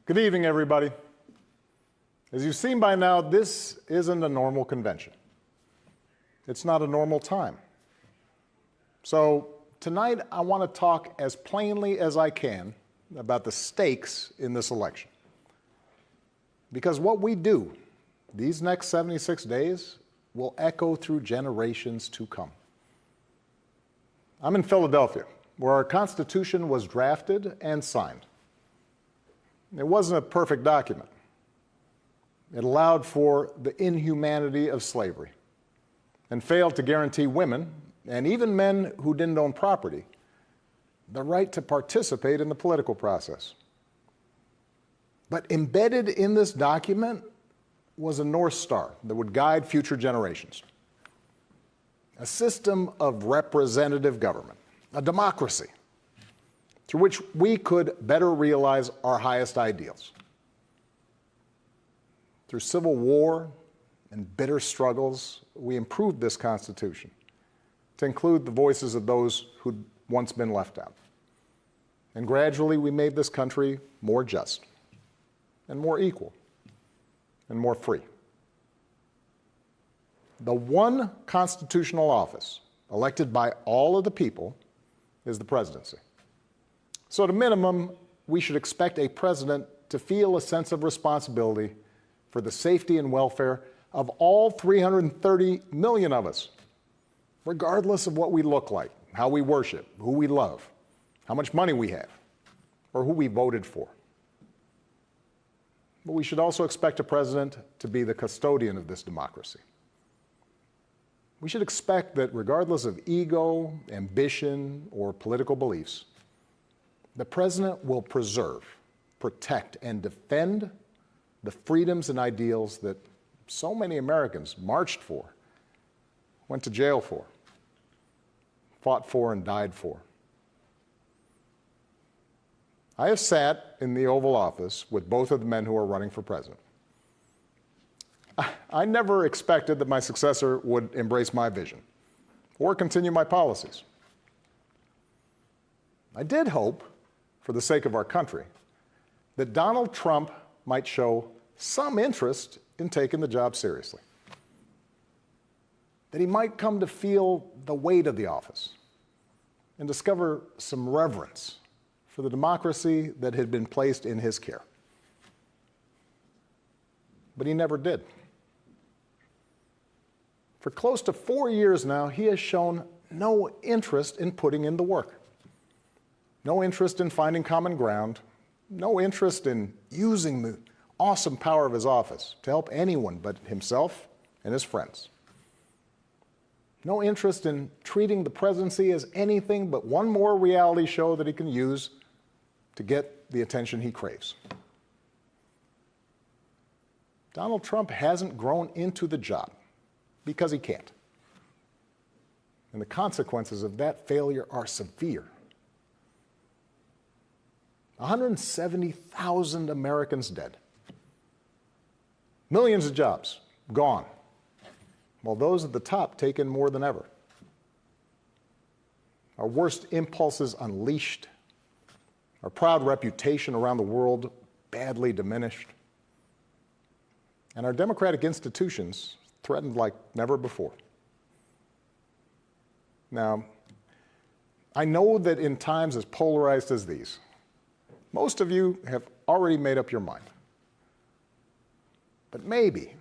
Good evening, everybody. As you've seen by now, this isn't a normal convention. It's not a normal time. So tonight, I want to talk as plainly as I can about the stakes in this election. Because what we do these next 76 days will echo through generations to come. I'm in Philadelphia, where our Constitution was drafted and signed. It wasn't a perfect document. It allowed for the inhumanity of slavery and failed to guarantee women, and even men who didn't own property, the right to participate in the political process. But embedded in this document was a North Star that would guide future generations. A system of representative government, a democracy, through which we could better realize our highest ideals. Through civil war and bitter struggles, we improved this Constitution to include the voices of those who'd once been left out. And gradually, we made this country more just and more equal and more free. The one constitutional office elected by all of the people is the presidency. So at a minimum, we should expect a president to feel a sense of responsibility for the safety and welfare of all 330 million of us, regardless of what we look like, how we worship, who we love, how much money we have, or who we voted for. But we should also expect a president to be the custodian of this democracy. We should expect that regardless of ego, ambition, or political beliefs, the president will preserve, protect, and defend the freedoms and ideals that so many Americans marched for, went to jail for, fought for, and died for. I have sat in the Oval Office with both of the men who are running for president. I never expected that my successor would embrace my vision or continue my policies. I did hope, for the sake of our country, that Donald Trump might show some interest in taking the job seriously. That he might come to feel the weight of the office and discover some reverence for the democracy that had been placed in his care. But he never did. For close to 4 years now, he has shown no interest in putting in the work. No interest in finding common ground, no interest in using the awesome power of his office to help anyone but himself and his friends. No interest in treating the presidency as anything but one more reality show that he can use to get the attention he craves. Donald Trump hasn't grown into the job because he can't. And the consequences of that failure are severe. 170,000 Americans dead. Millions of jobs gone, while those at the top take in more than ever. Our worst impulses unleashed, our proud reputation around the world badly diminished, and our democratic institutions threatened like never before. Now, I know that in times as polarized as these, most of you have already made up your mind. But maybe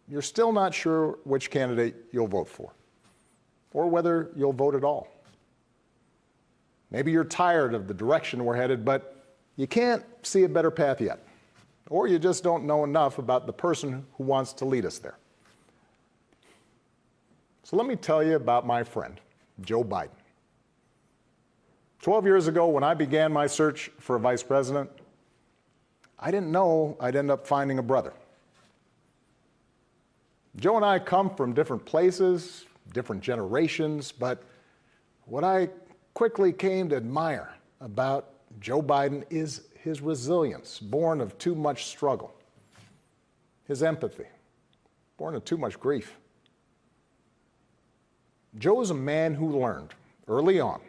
you're still not sure which candidate you'll vote for, or whether you'll vote at all. Maybe you're tired of the direction we're headed, but you can't see a better path yet, or you just don't know enough about the person who wants to lead us there. So let me tell you about my friend, Joe Biden. 12 years ago, when I began my search for a vice president, I didn't know I'd end up finding a brother. Joe and I come from different places, different generations, but what I quickly came to admire about Joe Biden is his resilience, born of too much struggle, his empathy, born of too much grief. Joe is a man who learned early on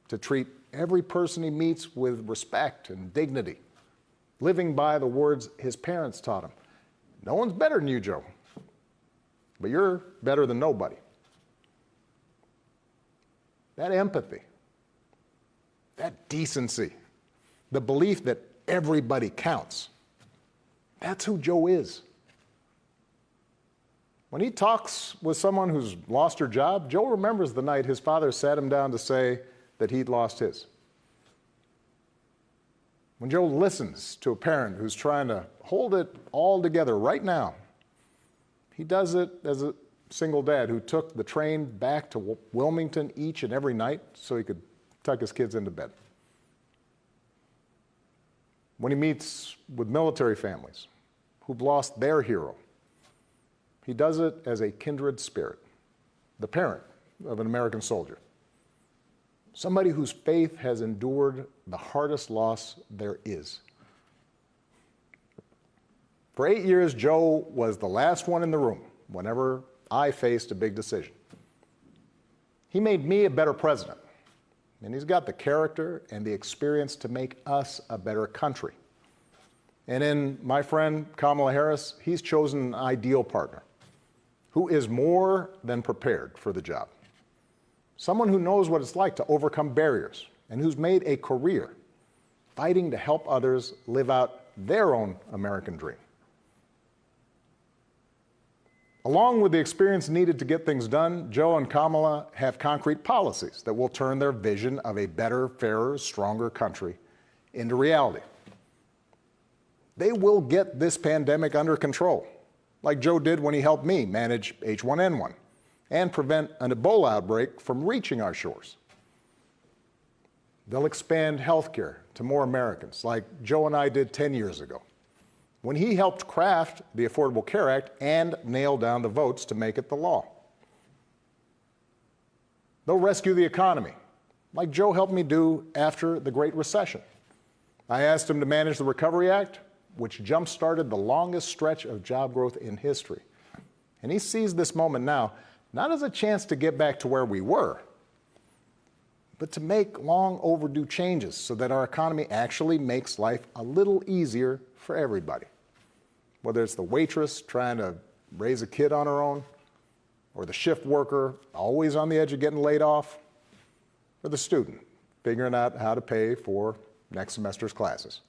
to treat every person he meets with respect and dignity, living by the words his parents taught him. No one's better than you, Joe, but you're better than nobody. That empathy, that decency, the belief that everybody counts, that's who Joe is. When he talks with someone who's lost her job, Joe remembers the night his father sat him down to say that he'd lost his. When Joe listens to a parent who's trying to hold it all together right now, he does it as a single dad who took the train back to Wilmington each and every night so he could tuck his kids into bed. When he meets with military families who've lost their hero, he does it as a kindred spirit, the parent of an American soldier, somebody whose faith has endured the hardest loss there is. For 8 years, Joe was the last one in the room whenever I faced a big decision. He made me a better president, and he's got the character and the experience to make us a better country. And in my friend Kamala Harris, he's chosen an ideal partner who is more than prepared for the job. Someone who knows what it's like to overcome barriers and who's made a career fighting to help others live out their own American dream. Along with the experience needed to get things done, Joe and Kamala have concrete policies that will turn their vision of a better, fairer, stronger country into reality. They will get this pandemic under control, like Joe did when he helped me manage H1N1 and prevent an Ebola outbreak from reaching our shores. They'll expand health care to more Americans, like Joe and I did 10 years ago, when he helped craft the Affordable Care Act and nail down the votes to make it the law. They'll rescue the economy, like Joe helped me do after the Great Recession. I asked him to manage the Recovery Act, which jump-started the longest stretch of job growth in history. And he sees this moment now, not as a chance to get back to where we were, but to make long overdue changes so that our economy actually makes life a little easier for everybody. Whether it's the waitress trying to raise a kid on her own, or the shift worker always on the edge of getting laid off, or the student figuring out how to pay for next semester's classes.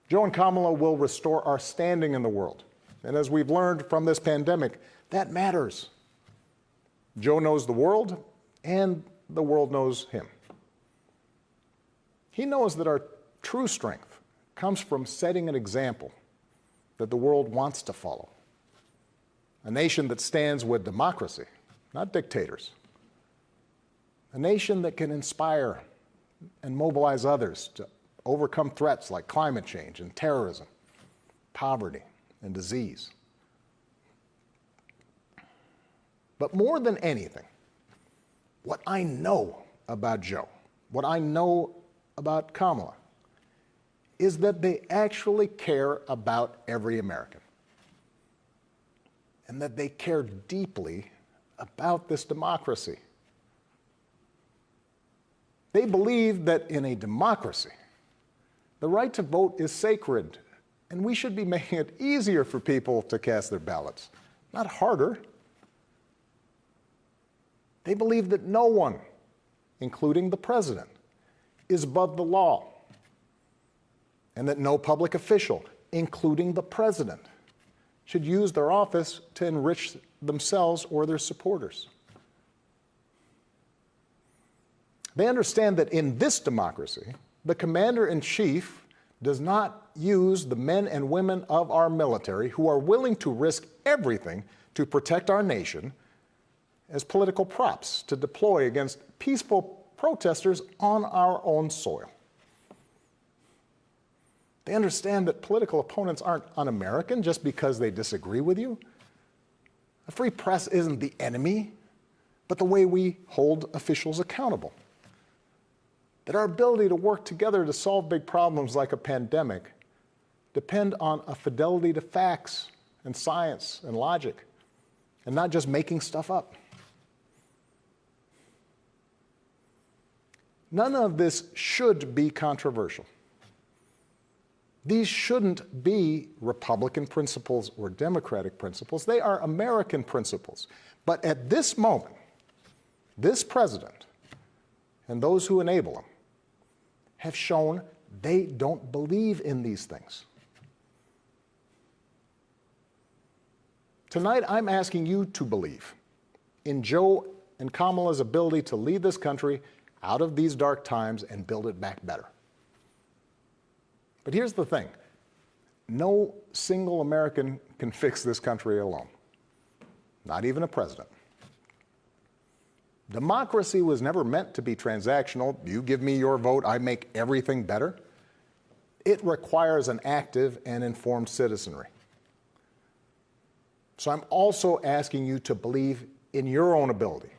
Joe and Kamala will restore our standing in the world. And as we've learned from this pandemic, that matters. Joe knows the world, and the world knows him. He knows that our true strength comes from setting an example that the world wants to follow. A nation that stands with democracy, not dictators. A nation that can inspire and mobilize others to overcome threats like climate change and terrorism, poverty and disease. But more than anything, what I know about Joe, what I know about Kamala, is that they actually care about every American, and that they care deeply about this democracy. They believe that in a democracy, the right to vote is sacred, and we should be making it easier for people to cast their ballots, not harder. They believe that no one, including the president, is above the law, and that no public official, including the president, should use their office to enrich themselves or their supporters. They understand that in this democracy, the commander-in-chief does not use the men and women of our military who are willing to risk everything to protect our nation as political props to deploy against peaceful protesters on our own soil. They understand that political opponents aren't un-American just because they disagree with you. A free press isn't the enemy, but the way we hold officials accountable. That our ability to work together to solve big problems like a pandemic depend on a fidelity to facts and science and logic, and not just making stuff up. None of this should be controversial. These shouldn't be Republican principles or Democratic principles. They are American principles. But at this moment, this president and those who enable him have shown they don't believe in these things. Tonight, I'm asking you to believe in Joe and Kamala's ability to lead this country out of these dark times and build it back better. But here's the thing. No single American can fix this country alone, not even a president. Democracy was never meant to be transactional. You give me your vote, I make everything better. It requires an active and informed citizenry. So I'm also asking you to believe in your own ability,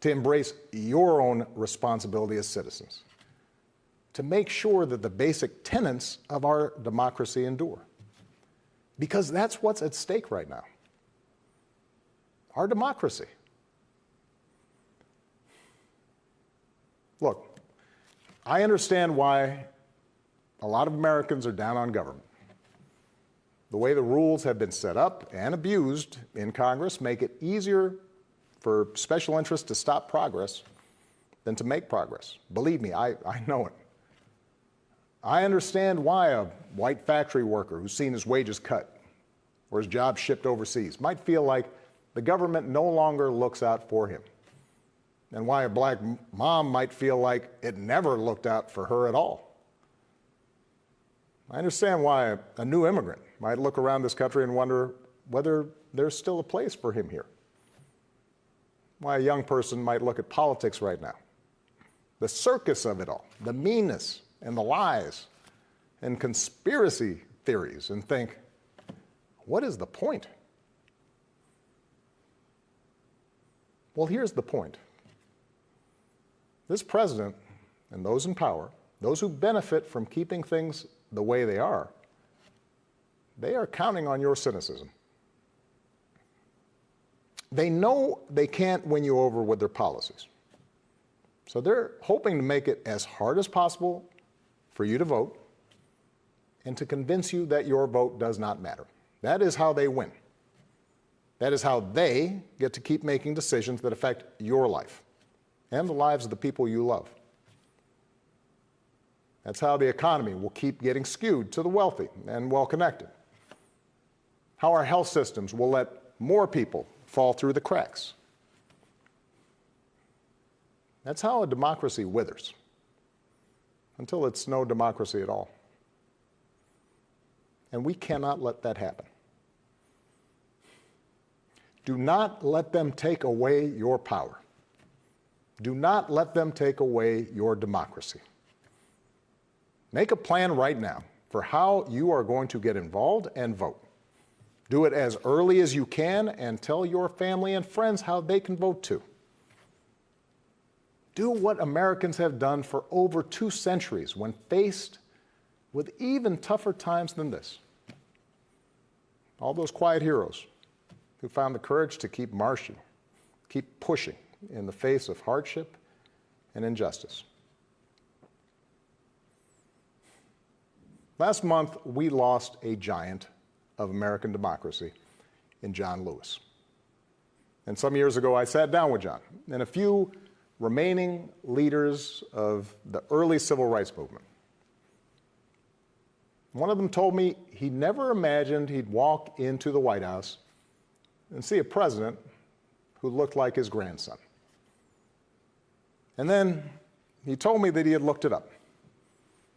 to embrace your own responsibility as citizens, to make sure that the basic tenets of our democracy endure. Because that's what's at stake right now. Our democracy. Look, I understand why a lot of Americans are down on government. The way the rules have been set up and abused in Congress make it easier for special interests to stop progress than to make progress. Believe me, I know it. I understand why a white factory worker who's seen his wages cut or his job shipped overseas might feel like the government no longer looks out for him, and why a black mom might feel like it never looked out for her at all. I understand why a new immigrant might look around this country and wonder whether there's still a place for him here. Why a young person might look at politics right now, the circus of it all, the meanness and the lies and conspiracy theories, and think, what is the point? Well, here's the point. This president and those in power, those who benefit from keeping things the way they are counting on your cynicism. They know they can't win you over with their policies. So they're hoping to make it as hard as possible for you to vote and to convince you that your vote does not matter. That is how they win. That is how they get to keep making decisions that affect your life and the lives of the people you love. That's how the economy will keep getting skewed to the wealthy and well-connected. How our health systems will let more people fall through the cracks. That's how a democracy withers, until it's no democracy at all. And we cannot let that happen. Do not let them take away your power. Do not let them take away your democracy. Make a plan right now for how you are going to get involved and vote. Do it as early as you can and tell your family and friends how they can vote too. Do what Americans have done for over 2 centuries when faced with even tougher times than this. All those quiet heroes who found the courage to keep marching, keep pushing in the face of hardship and injustice. Last month, we lost a giant of American democracy in John Lewis. And some years ago, I sat down with John and a few remaining leaders of the early civil rights movement. One of them told me he never imagined he'd walk into the White House and see a president who looked like his grandson. And then he told me that he had looked it up.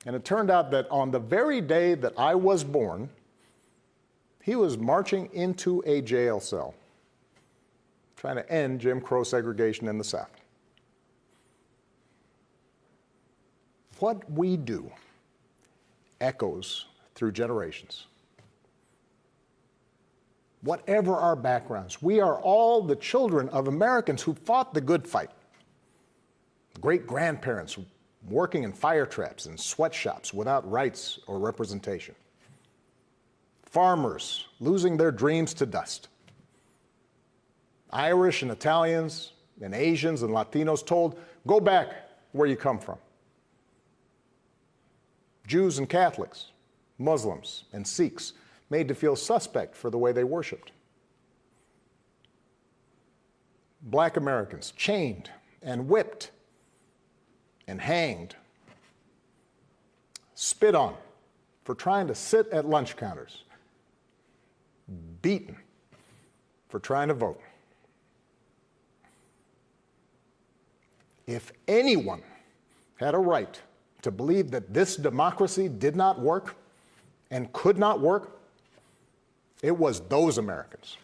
And it turned out that on the very day that I was born, he was marching into a jail cell, trying to end Jim Crow segregation in the South. What we do echoes through generations. Whatever our backgrounds, we are all the children of Americans who fought the good fight. Great-grandparents working in fire traps and sweatshops without rights or representation. Farmers losing their dreams to dust. Irish and Italians and Asians and Latinos told, go back where you come from. Jews and Catholics Muslims, and Sikhs made to feel suspect for the way they worshiped. Black Americans chained and whipped and hanged, spit on for trying to sit at lunch counters, beaten for trying to vote. If anyone had a right to believe that this democracy did not work and could not work, it was those Americans,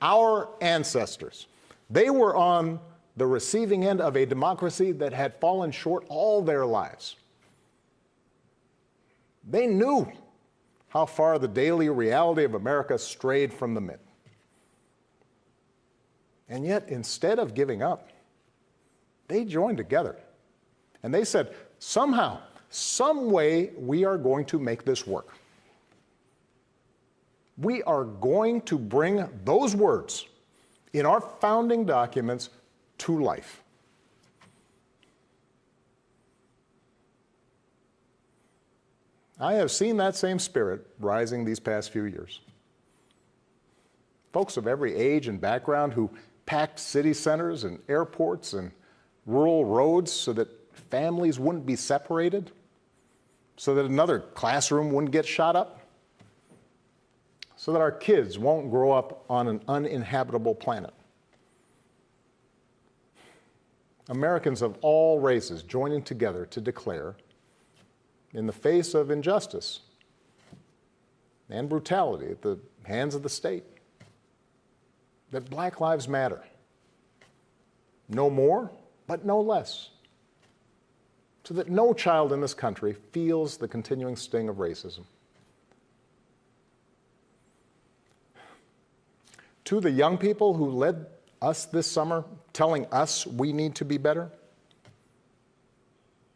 our ancestors. They were on the receiving end of a democracy that had fallen short all their lives. They knew how far the daily reality of America strayed from the myth. And yet, instead of giving up, they joined together. And they said, somehow, some way, we are going to make this work. We are going to bring those words in our founding documents to life. I have seen that same spirit rising these past few years. Folks of every age and background who packed city centers and airports and rural roads so that families wouldn't be separated, so that another classroom wouldn't get shot up, so that our kids won't grow up on an uninhabitable planet. Americans of all races joining together to declare, in the face of injustice and brutality at the hands of the state, that Black lives matter. No more, but no less. So that no child in this country feels the continuing sting of racism. To the young people who led us this summer, telling us we need to be better,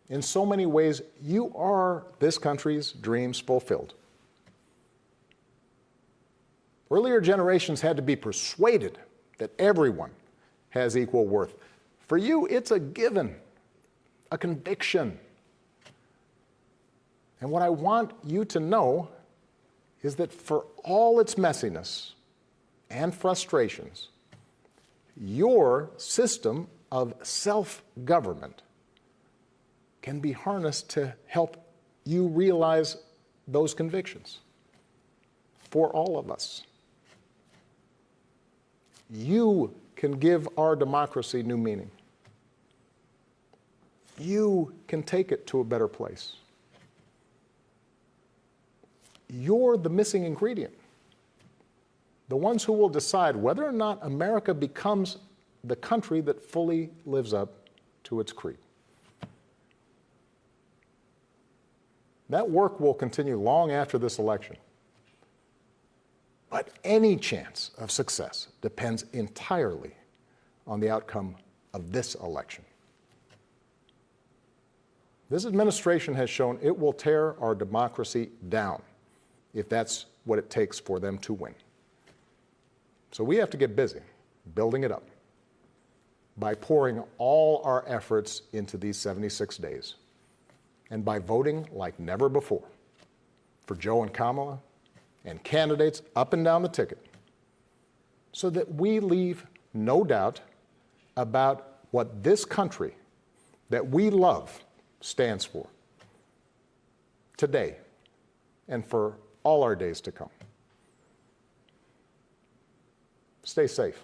in so many ways, you are this country's dreams fulfilled. Earlier generations had to be persuaded that everyone has equal worth. For you, it's a given, a conviction. And what I want you to know is that for all its messiness and frustrations, your system of self-government can be harnessed to help you realize those convictions for all of us. You can give our democracy new meaning. You can take it to a better place. You're the missing ingredient. The ones who will decide whether or not America becomes the country that fully lives up to its creed. That work will continue long after this election. But any chance of success depends entirely on the outcome of this election. This administration has shown it will tear our democracy down if that's what it takes for them to win. So we have to get busy building it up by pouring all our efforts into these 76 days and by voting like never before for Joe and Kamala and candidates up and down the ticket so that we leave no doubt about what this country that we love stands for today and for all our days to come. Stay safe.